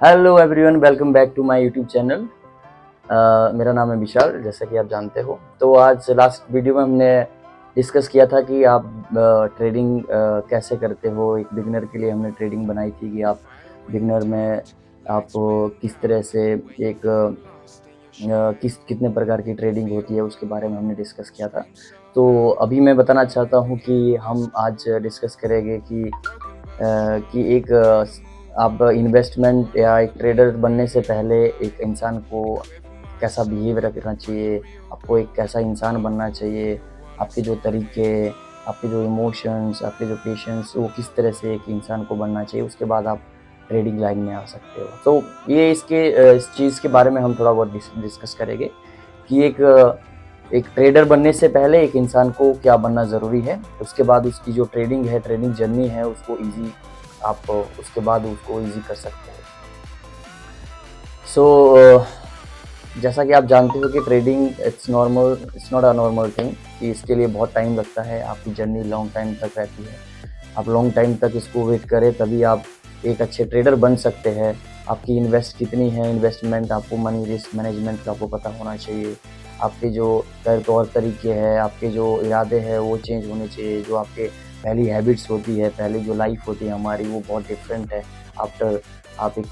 Hello everyone, welcome back to my YouTube channel. मेरा नाम है विशाल, जैसा कि आप जानते हो। तो आज लास्ट वीडियो में हमने डिस्कस किया था कि आप ट्रेडिंग कैसे करते हो। एक बिगिनर के लिए हमने ट्रेडिंग बनाई थी कि आप बिगिनर में आप किस तरह से एक कितने प्रकार की ट्रेडिंग होती है उसके बारे में हमने डिस्कस किया था। तो अभी मैं बताना चाहता हूँ कि हम आज डिस्कस करेंगे कि एक आप इन्वेस्टमेंट या एक ट्रेडर बनने से पहले एक इंसान को कैसा बिहेव रखना चाहिए, आपको एक कैसा इंसान बनना चाहिए, आपके जो तरीके, आपके जो इमोशंस, आपके जो पेशेंस, वो किस तरह से एक इंसान को बनना चाहिए, उसके बाद आप ट्रेडिंग लाइन में आ सकते हो। तो ये इस चीज़ के बारे में हम थोड़ा बहुत डिस्कस करेंगे कि एक ट्रेडर बनने से पहले एक इंसान को क्या बनना ज़रूरी है, उसके बाद उसकी जो ट्रेडिंग है, ट्रेडिंग जर्नी है, उसको ईज़ी आप उसके बाद उसको ईज़ी कर सकते हैं। जैसा कि आप जानते हो कि trading it's not a normal thing, कि इसके लिए बहुत टाइम लगता है, आपकी जर्नी लॉन्ग टाइम तक रहती है। आप लॉन्ग टाइम तक इसको वेट करें तभी आप एक अच्छे ट्रेडर बन सकते हैं। आपकी इन्वेस्ट कितनी है, इन्वेस्टमेंट, आपको मनी रिस्क मैनेजमेंट का आपको पता होना चाहिए। आपके जो तौर तरीके हैं, आपके जो इरादे हैं वो चेंज होने चाहिए। जो आपके पहली हैबिट्स होती है, पहली जो लाइफ होती है हमारी, वो बहुत डिफरेंट है। आफ्टर आप एक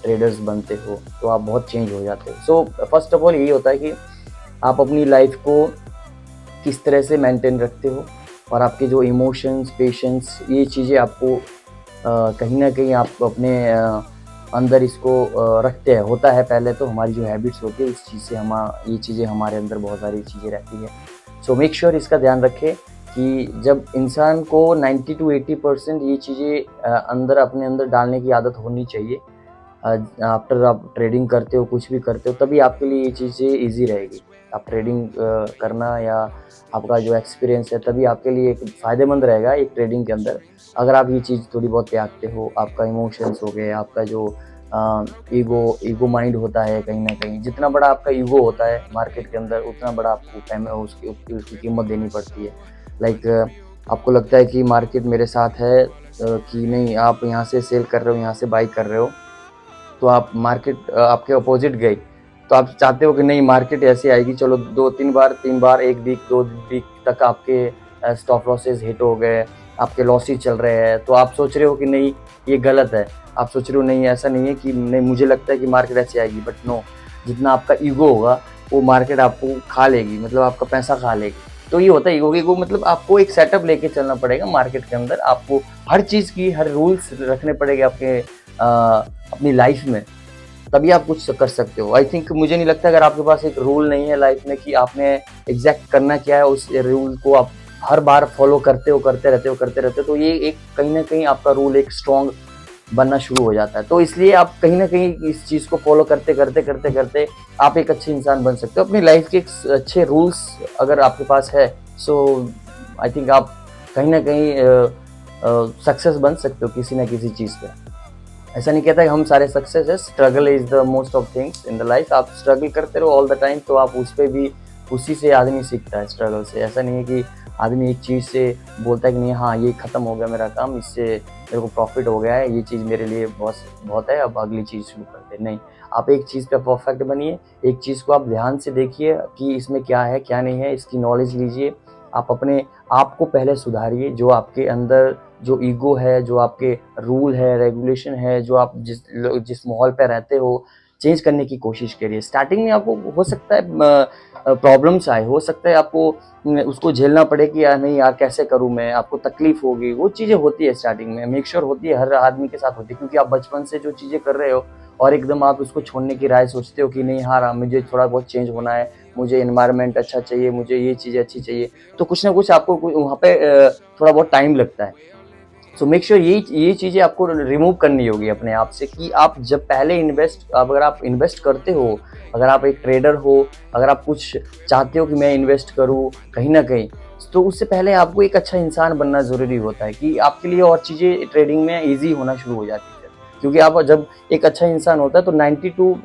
ट्रेडर्स बनते हो तो आप बहुत चेंज हो जाते हो। सो फर्स्ट ऑफ ऑल यही होता है कि आप अपनी लाइफ को किस तरह से मेंटेन रखते हो, और आपके जो इमोशंस, पेशेंस, ये चीज़ें आपको कहीं ना कहीं आप अपने अंदर इसको रखते हैं। होता है पहले तो हमारी जो हैबिट्स होती है, इस चीज़ से ये चीज़ें हमारे अंदर बहुत सारी चीज़ें रहती है। सो मेक श्योर इसका ध्यान रखें कि जब इंसान को 90 to 80% ये चीज़ें अंदर अपने अंदर डालने की आदत होनी चाहिए। आफ्टर आप ट्रेडिंग करते हो, कुछ भी करते हो, तभी आपके लिए ये चीज़ें ईजी रहेगी। आप ट्रेडिंग करना या आपका जो एक्सपीरियंस है, तभी आपके लिए एक फ़ायदेमंद रहेगा एक ट्रेडिंग के अंदर। अगर आप ये चीज़ थोड़ी बहुत त्यागते हो, आपका इमोशंस हो गए, आपका जो ईगो माइंड होता है, कहीं ना कहीं जितना बड़ा आपका ईगो होता है मार्केट के अंदर, उतना बड़ा आपको उसकी कीमत देनी पड़ती है। लाइक आपको लगता है कि मार्केट मेरे साथ है, कि नहीं, आप यहाँ से सेल कर रहे हो, यहाँ से बाई कर रहे हो, तो आप मार्केट आपके अपोजिट गई, तो आप चाहते हो कि नहीं, मार्केट ऐसे आएगी, चलो 2-3 बार, 1 वीक 2 वीक तक आपके स्टॉप लॉसेस हिट हो गए, आपके लॉसेस चल रहे हैं, तो आप सोच रहे हो कि नहीं ये गलत है। आप सोच रहे हो नहीं, ऐसा नहीं है, कि नहीं मुझे लगता है कि मार्केट ऐसे आएगी, बट नो, जितना आपका ईगो होगा वो मार्केट आपको खा लेगी, मतलब आपका पैसा खा लेगी। तो ये होता है ईगो मतलब आपको एक सेटअप लेके चलना पड़ेगा मार्केट के अंदर। आपको हर चीज़ की हर रूल्स रखने पड़ेंगे आपके अपनी लाइफ में, तभी आप कुछ कर सकते हो। आई थिंक, मुझे नहीं लगता अगर आपके पास एक रूल नहीं है लाइफ में कि आपने एग्जैक्ट करना क्या है, उस रूल को आप हर बार फॉलो करते रहते हो, तो ये एक कहीं ना कहीं आपका रूल एक स्ट्रॉन्ग बनना शुरू हो जाता है। तो इसलिए आप कहीं ना कहीं इस चीज़ को फॉलो करते आप एक अच्छे इंसान बन सकते हो। अपनी लाइफ के एक अच्छे रूल्स अगर आपके पास है, सो आई थिंक आप कहीं ना कहीं सक्सेस बन सकते हो किसी ना किसी चीज़ पे। ऐसा नहीं कहता कि हम सारे सक्सेस है, struggle is the most of things in the life. आप स्ट्रगल करते रहो ऑल द टाइम, तो आप उस पर भी, उसी से आदमी सीखता है, स्ट्रगल से। ऐसा नहीं है कि आदमी एक चीज़ से बोलता है कि नहीं, हाँ ये ख़त्म हो गया मेरा काम, इससे मेरे को प्रॉफिट हो गया है, ये चीज़ मेरे लिए बहुत है, अब अगली चीज़ शुरू करते। नहीं, आप एक चीज़ पे परफेक्ट बनिए, एक चीज़ को आप ध्यान से देखिए कि इसमें क्या है क्या नहीं है, इसकी नॉलेज लीजिए। आप अपने आप को पहले सुधारिए। जो आपके अंदर जो ईगो है, जो आपके रूल है, रेगुलेशन है, जो आप जिस माहौल पे रहते हो, चेंज करने की कोशिश करिए। स्टार्टिंग में आपको हो सकता है प्रॉब्लम्स आए, हो सकता है आपको उसको झेलना पड़े कि यार नहीं यार कैसे करूं मैं, आपको तकलीफ होगी, वो चीज़ें होती है स्टार्टिंग में, मेक श्योर होती है, हर आदमी के साथ होती है, क्योंकि आप बचपन से जो चीज़ें कर रहे हो और एकदम आप उसको छोड़ने की राय सोचते हो कि नहीं हाँ मुझे थोड़ा बहुत चेंज होना है, मुझे एनवायरनमेंट अच्छा चाहिए, मुझे ये चीज़ें अच्छी चाहिए, तो कुछ ना कुछ आपको वहाँ पे थोड़ा बहुत टाइम लगता है। सो मेक श्योर ये चीज़ें आपको रिमूव करनी होगी अपने आप से, कि आप जब पहले अगर आप इन्वेस्ट करते हो, अगर आप एक ट्रेडर हो, अगर आप कुछ चाहते हो कि मैं इन्वेस्ट करूँ कहीं ना कहीं, तो उससे पहले आपको एक अच्छा इंसान बनना ज़रूरी होता है, कि आपके लिए और चीज़ें ट्रेडिंग में ईजी होना शुरू हो जाती है। क्योंकि आप जब एक अच्छा इंसान होता है तो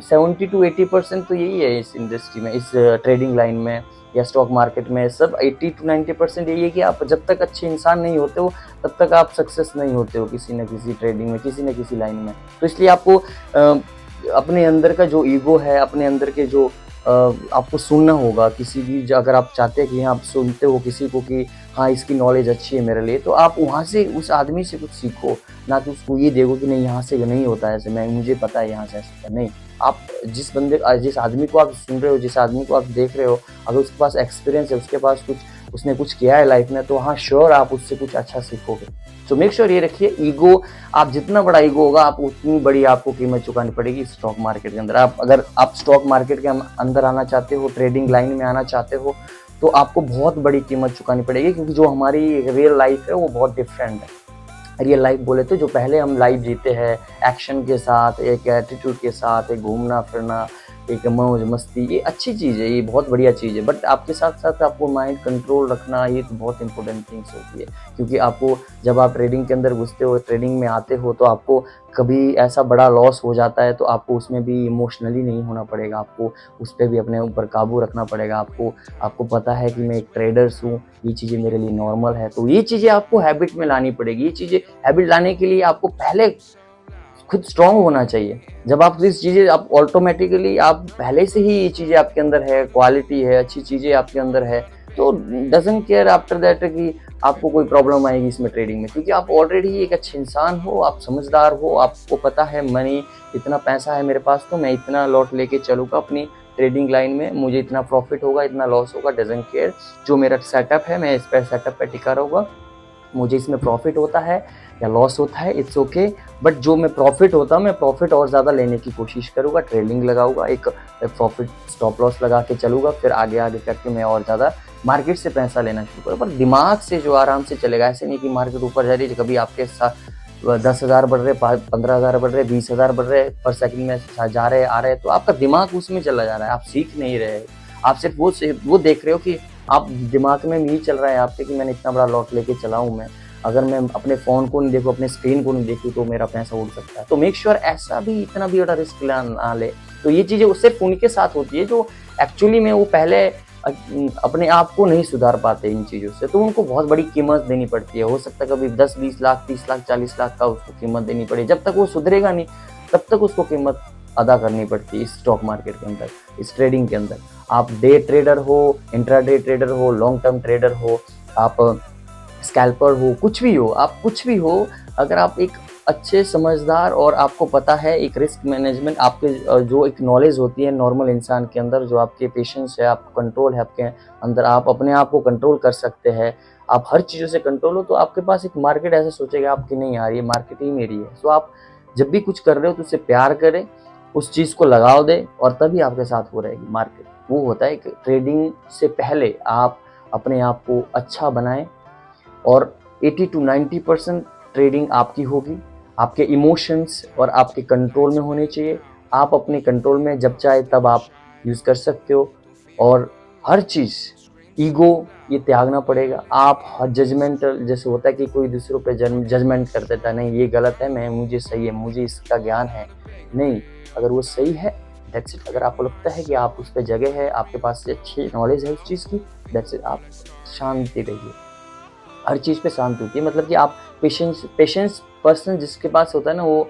70 to 80% तो यही है इस इंडस्ट्री में, इस ट्रेडिंग लाइन में या स्टॉक मार्केट में, सब 80 to 90% यही है कि आप जब तक अच्छे इंसान नहीं होते हो तब तक आप सक्सेस नहीं होते हो किसी न किसी ट्रेडिंग में, किसी न किसी लाइन में। तो इसलिए आपको अपने अंदर का जो ईगो है, अपने अंदर के जो आपको सुनना होगा किसी भी, अगर आप चाहते हैं कि आप सुनते हो किसी को कि हाँ इसकी नॉलेज अच्छी है मेरे लिए, तो आप वहाँ से उस आदमी से कुछ सीखो, ना कि उसको ये देखो कि नहीं यहाँ से नहीं होता है ऐसे, मैं मुझे पता है यहाँ से ऐसे नहीं। आप जिस आदमी को आप सुन रहे हो, जिस आदमी को आप देख रहे हो, अगर उसके पास एक्सपीरियंस है, उसके पास उसने कुछ किया है लाइफ में, तो हाँ श्योर आप उससे कुछ अच्छा सीखोगे। तो मेक श्योर ये रखिए, ईगो, आप जितना बड़ा ईगो होगा आप उतनी बड़ी आपको कीमत चुकानी पड़ेगी स्टॉक मार्केट के अंदर। अगर आप स्टॉक मार्केट के अंदर आना चाहते हो, ट्रेडिंग लाइन में आना चाहते हो, तो आपको बहुत बड़ी कीमत चुकानी पड़ेगी, क्योंकि जो हमारी रियल लाइफ है वो बहुत डिफरेंट है। रियल लाइफ बोले तो जो पहले हम लाइफ जीते हैं एक्शन के साथ, एक एटीट्यूड के साथ, एक घूमना फिरना, एक मौज मस्ती, ये अच्छी चीज़ है, ये बहुत बढ़िया चीज़ है, बट आपके साथ साथ आपको माइंड कंट्रोल रखना, ये तो बहुत इंपॉर्टेंट थिंग्स होती है। क्योंकि आपको जब आप ट्रेडिंग के अंदर घुसते हो, ट्रेडिंग में आते हो, तो आपको कभी ऐसा बड़ा लॉस हो जाता है तो आपको उसमें भी इमोशनली नहीं होना पड़ेगा, आपको उस पर भी अपने ऊपर काबू रखना पड़ेगा। आपको पता है कि मैं एक ट्रेडर्स हूँ, ये चीज़ें मेरे लिए नॉर्मल है, तो ये चीज़ें आपको हैबिट में लानी पड़ेगी। ये चीज़ें हैबिट लाने के लिए आपको पहले खुद स्ट्रांग होना चाहिए। जब आप इस चीज़ें आप ऑटोमेटिकली, आप पहले से ही ये चीज़ें आपके अंदर है, क्वालिटी है, अच्छी चीज़ें आपके अंदर है, तो डजंट केयर आफ्टर दैट कि आपको कोई प्रॉब्लम आएगी इसमें ट्रेडिंग में, क्योंकि आप ऑलरेडी एक अच्छे इंसान हो, आप समझदार हो, आपको पता है मनी, इतना पैसा है मेरे पास तो मैं इतना लॉट लेके चलूँगा अपनी ट्रेडिंग लाइन में, मुझे इतना प्रॉफिट होगा, इतना लॉस होगा, डजंट केयर। जो मेरा सेटअप है मैं इस पर सेटअप पे टिका रहूँगा, मुझे इसमें प्रॉफिट होता है या लॉस होता है, इट्स ओके, बट जो मैं प्रॉफिट होता है मैं प्रॉफिट और ज़्यादा लेने की कोशिश करूँगा, ट्रेडिंग लगाऊंगा, एक प्रॉफिट स्टॉप लॉस लगा के चलूँगा, फिर आगे आगे करके मैं और ज़्यादा मार्केट से पैसा लेना शुरू करूँ, पर दिमाग से जो आराम से चलेगा। ऐसे नहीं कि मार्केट ऊपर जा रही है, कभी आपके साथ 10,000 बढ़ रहे, 15,000 बढ़ रहे, 20,000 बढ़ रहे पर सेकंड में जा रहे आ रहे, तो आपका दिमाग उसमें चला जा रहा है, आप सीख नहीं रहे, आप सिर्फ वो देख रहे हो कि आप दिमाग में यही चल रहा है आपके कि मैंने इतना बड़ा लॉट लेके चला हूँ मैं, अगर मैं अपने फ़ोन को नहीं देखूँ, अपने स्क्रीन को नहीं देखूँ, तो मेरा पैसा उड़ सकता है। तो मेक श्योर ऐसा भी इतना भी बड़ा रिस्क ना ले। तो ये चीज़ें सिर्फ उनके साथ होती है जो एक्चुअली में वो पहले अपने आप को नहीं सुधार पाते इन चीज़ों से, तो उनको बहुत बड़ी कीमत देनी पड़ती है। हो सकता है कभी 10-20 लाख, 30 लाख, 40 लाख का उसको कीमत देनी पड़े, जब तक वो सुधरेगा नहीं तब तक उसको कीमत अदा करनी पड़ती है इस स्टॉक मार्केट के अंदर, इस ट्रेडिंग के अंदर। आप डे ट्रेडर हो, इंट्राडे ट्रेडर हो, लॉन्ग टर्म ट्रेडर हो, आप स्कैल्पर हो, कुछ भी हो, आप कुछ भी हो, अगर आप एक अच्छे समझदार और आपको पता है एक रिस्क मैनेजमेंट, आपके जो एक नॉलेज होती है नॉर्मल इंसान के अंदर, जो आपके पेशेंस है, आपको कंट्रोल है आपके अंदर, आप अपने आप को कंट्रोल कर सकते हैं, आप हर चीज़ों से कंट्रोल हो, तो आपके पास एक मार्केट ऐसे सोचेगा आपकी नहीं यार ये मार्केट ही मेरी है। सो आप जब भी कुछ कर रहे हो तो उससे प्यार करें, उस चीज़ को लगाव दें, और तभी आपके साथ हो रहेगी मार्केट। वो होता है कि ट्रेडिंग से पहले आप अपने आप को अच्छा बनाएं, और 80 to 90% ट्रेडिंग आपकी होगी, आपके इमोशंस और आपके कंट्रोल में होने चाहिए। आप अपने कंट्रोल में जब चाहे तब आप यूज़ कर सकते हो, और हर चीज़ ईगो ये त्यागना पड़ेगा। आप जजमेंटल, जैसे होता है कि कोई दूसरों पे जजमेंट कर देता है, नहीं ये गलत है, मैं मुझे सही है, मुझे इसका ज्ञान है, नहीं, अगर वो सही है दैट्स इट। अगर आपको लगता है कि आप उस पर जगह है, आपके पास से अच्छी नॉलेज है उस चीज़ की, दैट्स इट, आप शांति रहिए। हर चीज़ पे शांति होती है, मतलब कि आप पेशेंस पर्सन जिसके पास होता है ना, वो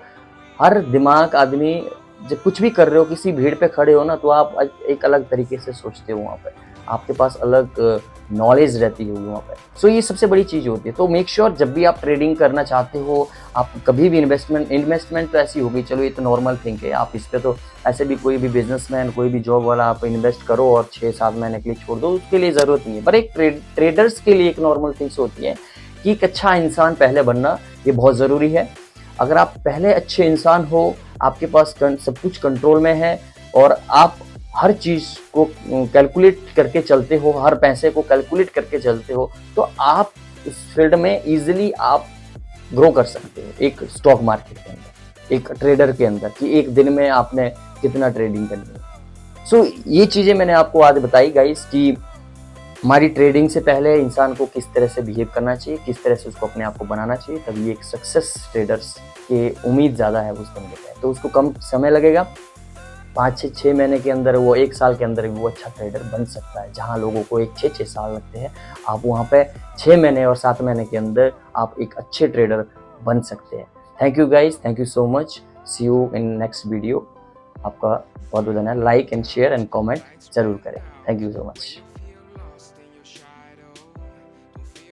हर दिमाग आदमी, जब कुछ भी कर रहे हो, किसी भीड़ पे खड़े हो ना, तो आप एक अलग तरीके से सोचते हो, वहाँ पे आपके पास अलग नॉलेज रहती है वहाँ पे। सो ये सबसे बड़ी चीज़ होती है। तो मेक श्योर जब भी आप ट्रेडिंग करना चाहते हो, आप कभी भी इन्वेस्टमेंट तो ऐसी होगी, चलो ये तो नॉर्मल थिंग है, आप इस पर तो ऐसे भी कोई भी बिजनेसमैन, कोई भी जॉब वाला आप इन्वेस्ट करो और 6-7 महीने के लिए छोड़ दो, उसके लिए ज़रूरत नहीं है। पर एक ट्रेडर्स के लिए एक नॉर्मल थिंग्स होती है कि एक अच्छा इंसान पहले बनना, ये बहुत ज़रूरी है। अगर आप पहले अच्छे इंसान हो, आपके पास सब कुछ कंट्रोल में है, और आप हर चीज़ को कैलकुलेट करके चलते हो, हर पैसे को कैलकुलेट करके चलते हो, तो आप इस फील्ड में इजीली आप ग्रो कर सकते हो एक स्टॉक मार्केट के अंदर, एक ट्रेडर के अंदर, कि एक दिन में आपने कितना ट्रेडिंग करनी है। सो ये चीज़ें मैंने आपको आज बताई गाइस, कि हमारी ट्रेडिंग से पहले इंसान को किस तरह से बिहेव करना चाहिए, किस तरह से उसको अपने आप को बनाना चाहिए, तभी एक सक्सेस ट्रेडर्स की उम्मीद ज़्यादा है उस बंदे पे। तो उसको कम समय लगेगा, 5 से 6 महीने के अंदर, वो 1 साल के अंदर वो अच्छा ट्रेडर बन सकता है। जहाँ लोगों को 6-6 साल लगते हैं, आप वहाँ पे 6 महीने और 7 महीने के अंदर आप एक अच्छे ट्रेडर बन सकते हैं। Thank you guys, thank you so much, see you in next video. आपका बहुत बहुत धन्यवाद। Like and share and comment जरूर करें। Thank you so much.